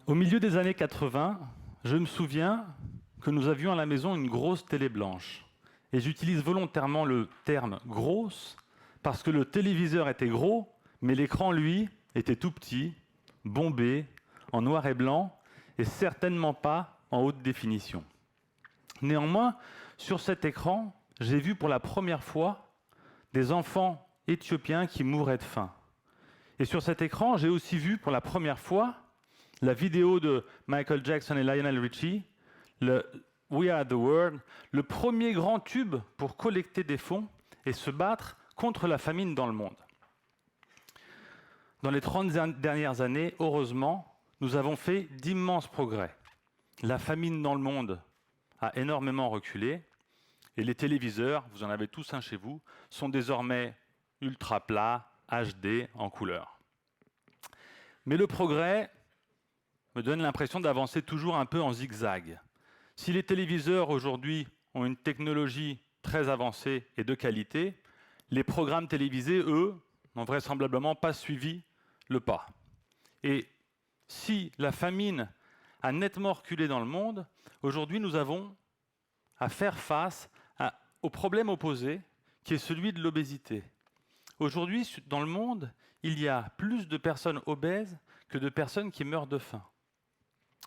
Au milieu des années 80, je me souviens que nous avions à la maison une grosse télé blanche. Et j'utilise volontairement le terme « grosse » parce que le téléviseur était gros, mais l'écran, lui, était tout petit, bombé, en noir et blanc, et certainement pas en haute définition. Néanmoins, sur cet écran, j'ai vu pour la première fois des enfants éthiopiens qui mouraient de faim. Et sur cet écran, j'ai aussi vu pour la première fois la vidéo de Michael Jackson et Lionel Richie, le We Are the World, le premier grand tube pour collecter des fonds et se battre contre la famine dans le monde. Dans les 30 dernières années, heureusement, nous avons fait d'immenses progrès. La famine dans le monde a énormément reculé et les téléviseurs, vous en avez tous un chez vous, sont désormais ultra plats, HD, en couleur. Mais le progrès me donne l'impression d'avancer toujours un peu en zigzag. Si les téléviseurs aujourd'hui ont une technologie très avancée et de qualité, les programmes télévisés, eux, n'ont vraisemblablement pas suivi le pas. Et si la famine a nettement reculé dans le monde, aujourd'hui nous avons à faire face au problème opposé, qui est celui de l'obésité. Aujourd'hui, dans le monde, il y a plus de personnes obèses que de personnes qui meurent de faim.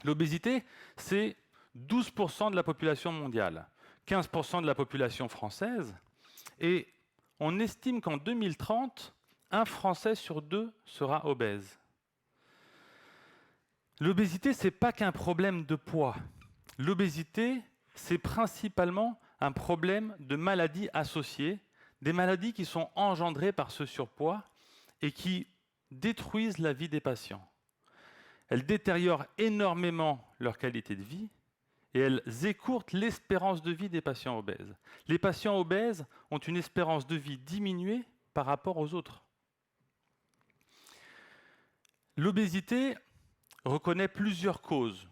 L'obésité, c'est 12% de la population mondiale, 15% de la population française, et on estime qu'en 2030, un Français sur deux sera obèse. L'obésité, ce n'est pas qu'un problème de poids. L'obésité, c'est principalement un problème de maladies associées, des maladies qui sont engendrées par ce surpoids et qui détruisent la vie des patients. Elles détériorent énormément leur qualité de vie et elles écourtent l'espérance de vie des patients obèses. Les patients obèses ont une espérance de vie diminuée par rapport aux autres. L'obésité reconnaît plusieurs causes,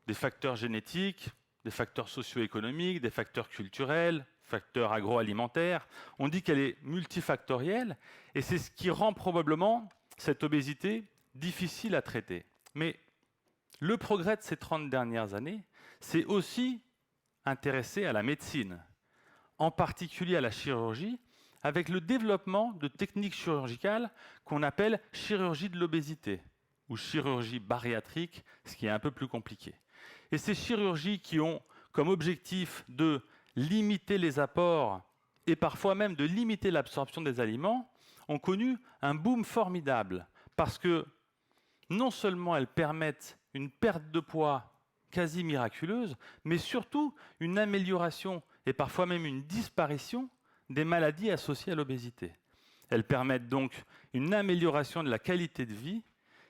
des facteurs génétiques, des facteurs socio-économiques, des facteurs culturels, facteurs agroalimentaires. On dit qu'elle est multifactorielle et c'est ce qui rend probablement cette obésité difficile à traiter. Mais le progrès de ces 30 dernières années, c'est aussi intéressé à la médecine, en particulier à la chirurgie, avec le développement de techniques chirurgicales qu'on appelle chirurgie de l'obésité ou chirurgie bariatrique, ce qui est un peu plus compliqué. Et ces chirurgies qui ont comme objectif de limiter les apports et parfois même de limiter l'absorption des aliments ont connu un boom formidable parce que non seulement elles permettent une perte de poids quasi miraculeuse, mais surtout une amélioration et parfois même une disparition des maladies associées à l'obésité. Elles permettent donc une amélioration de la qualité de vie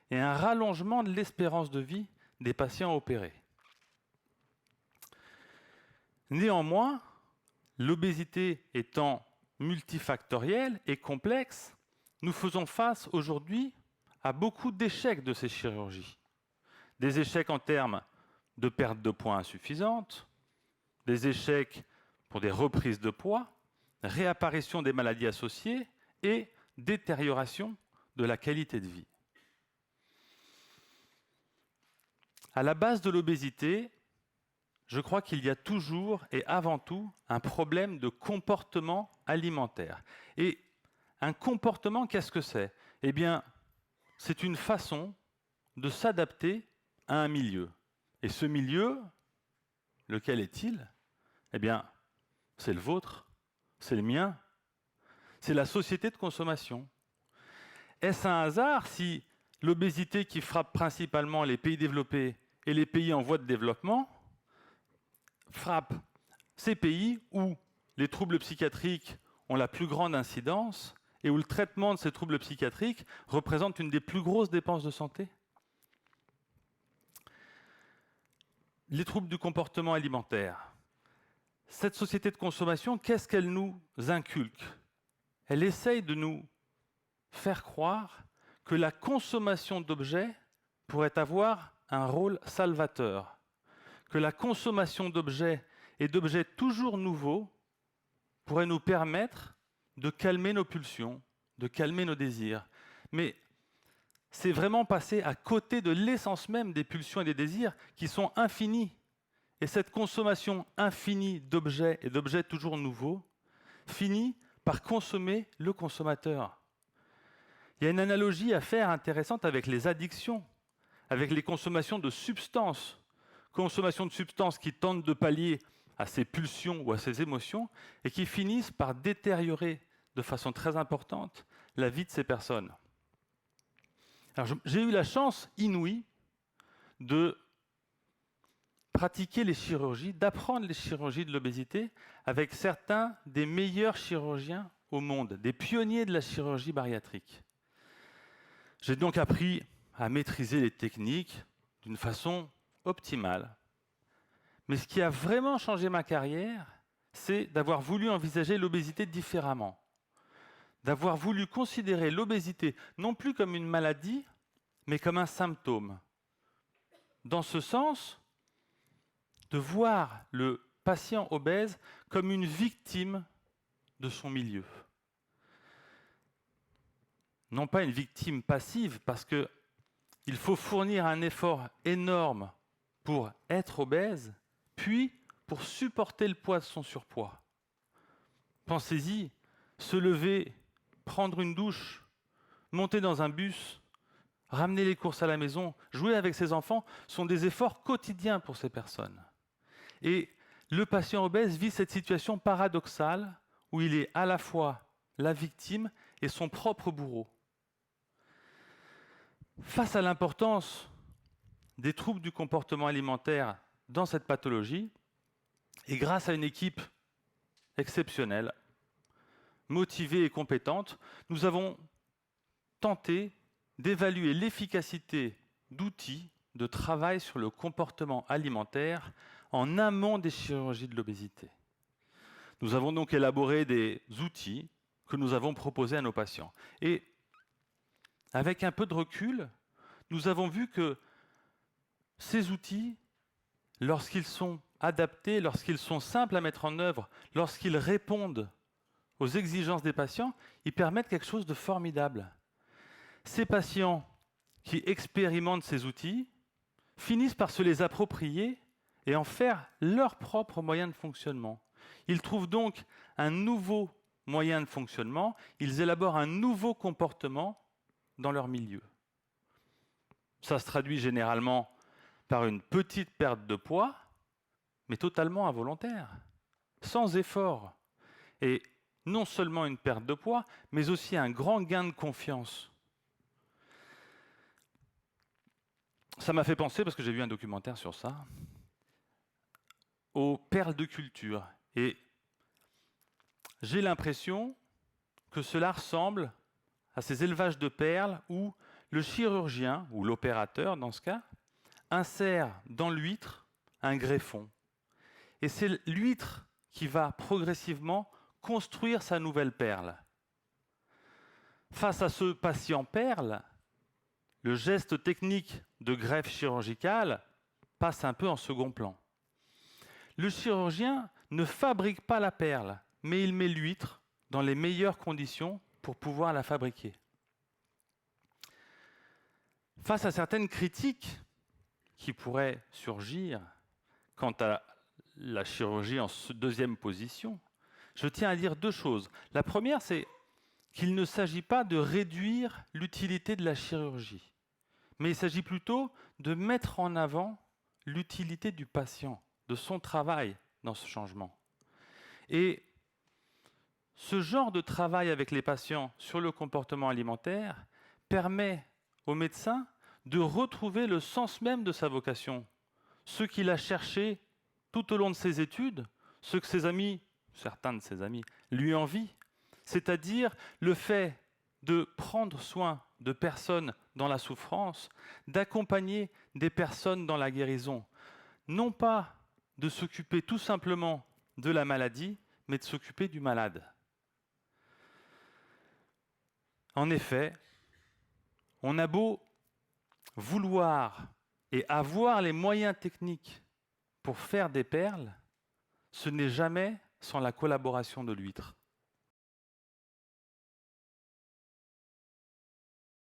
et un rallongement de l'espérance de vie des patients opérés. Néanmoins, l'obésité étant multifactorielle et complexe, nous faisons face aujourd'hui à beaucoup d'échecs de ces chirurgies. Des échecs en termes de perte de poids insuffisante, des échecs pour des reprises de poids, réapparition des maladies associées et détérioration de la qualité de vie. À la base de l'obésité, je crois qu'il y a toujours et avant tout un problème de comportement alimentaire. Et un comportement, qu'est-ce que c'est ? Eh bien, c'est une façon de s'adapter à un milieu. Et ce milieu, lequel est-il ? Eh bien, c'est le vôtre, c'est le mien, c'est la société de consommation. Est-ce un hasard si l'obésité qui frappe principalement les pays développés et les pays en voie de développement frappe ces pays où les troubles psychiatriques ont la plus grande incidence et où le traitement de ces troubles psychiatriques représente une des plus grosses dépenses de santé ? Les troubles du comportement alimentaire. Cette société de consommation, qu'est-ce qu'elle nous inculque ? Elle essaye de nous faire croire que la consommation d'objets pourrait avoir un rôle salvateur, que la consommation d'objets et d'objets toujours nouveaux pourrait nous permettre de calmer nos pulsions, de calmer nos désirs. Mais c'est vraiment passer à côté de l'essence même des pulsions et des désirs qui sont infinis. Et cette consommation infinie d'objets et d'objets toujours nouveaux finit par consommer le consommateur. Il y a une analogie à faire intéressante avec les addictions, avec les consommations de substances. Consommation de substances qui tentent de pallier à ces pulsions ou à ces émotions et qui finissent par détériorer de façon très importante la vie de ces personnes. Alors, j'ai eu la chance inouïe de pratiquer les chirurgies, d'apprendre les chirurgies de l'obésité avec certains des meilleurs chirurgiens au monde, des pionniers de la chirurgie bariatrique. J'ai donc appris à maîtriser les techniques d'une façon optimale. Mais ce qui a vraiment changé ma carrière, c'est d'avoir voulu envisager l'obésité différemment, d'avoir voulu considérer l'obésité non plus comme une maladie, mais comme un symptôme. Dans ce sens, de voir le patient obèse comme une victime de son milieu. Non pas une victime passive, parce qu'il faut fournir un effort énorme pour être obèse, puis pour supporter le poids de son surpoids. Pensez-y, se lever, prendre une douche, monter dans un bus, ramener les courses à la maison, jouer avec ses enfants sont des efforts quotidiens pour ces personnes. Et le patient obèse vit cette situation paradoxale où il est à la fois la victime et son propre bourreau. Face à l'importance des troubles du comportement alimentaire dans cette pathologie, et grâce à une équipe exceptionnelle, motivée et compétente, nous avons tenté d'évaluer l'efficacité d'outils de travail sur le comportement alimentaire en amont des chirurgies de l'obésité. Nous avons donc élaboré des outils que nous avons proposés à nos patients. Et avec un peu de recul, nous avons vu que ces outils, lorsqu'ils sont adaptés, lorsqu'ils sont simples à mettre en œuvre, lorsqu'ils répondent aux exigences des patients, ils permettent quelque chose de formidable. Ces patients qui expérimentent ces outils finissent par se les approprier et en faire leur propre moyen de fonctionnement. Ils trouvent donc un nouveau moyen de fonctionnement, ils élaborent un nouveau comportement dans leur milieu. Ça se traduit généralement par une petite perte de poids, mais totalement involontaire, sans effort. Et non seulement une perte de poids, mais aussi un grand gain de confiance. Ça m'a fait penser, parce que j'ai vu un documentaire sur ça, aux perles de culture. Et j'ai l'impression que cela ressemble à ces élevages de perles où le chirurgien, ou l'opérateur dans ce cas, insère dans l'huître un greffon. Et c'est l'huître qui va progressivement construire sa nouvelle perle. Face à ce patient perle, le geste technique de greffe chirurgicale passe un peu en second plan. Le chirurgien ne fabrique pas la perle, mais il met l'huître dans les meilleures conditions pour pouvoir la fabriquer. Face à certaines critiques qui pourraient surgir quant à la chirurgie en deuxième position, je tiens à dire deux choses. La première, c'est qu'il ne s'agit pas de réduire l'utilité de la chirurgie, mais il s'agit plutôt de mettre en avant l'utilité du patient, de son travail dans ce changement. Et ce genre de travail avec les patients sur le comportement alimentaire permet au médecin de retrouver le sens même de sa vocation, ce qu'il a cherché tout au long de ses études, ce que ses amis, certains de ses amis, lui envient, c'est-à-dire le fait de prendre soin de personnes dans la souffrance, d'accompagner des personnes dans la guérison, non pas de s'occuper tout simplement de la maladie, mais de s'occuper du malade. En effet, on a beau vouloir et avoir les moyens techniques pour faire des perles, ce n'est jamais sans la collaboration de l'huître.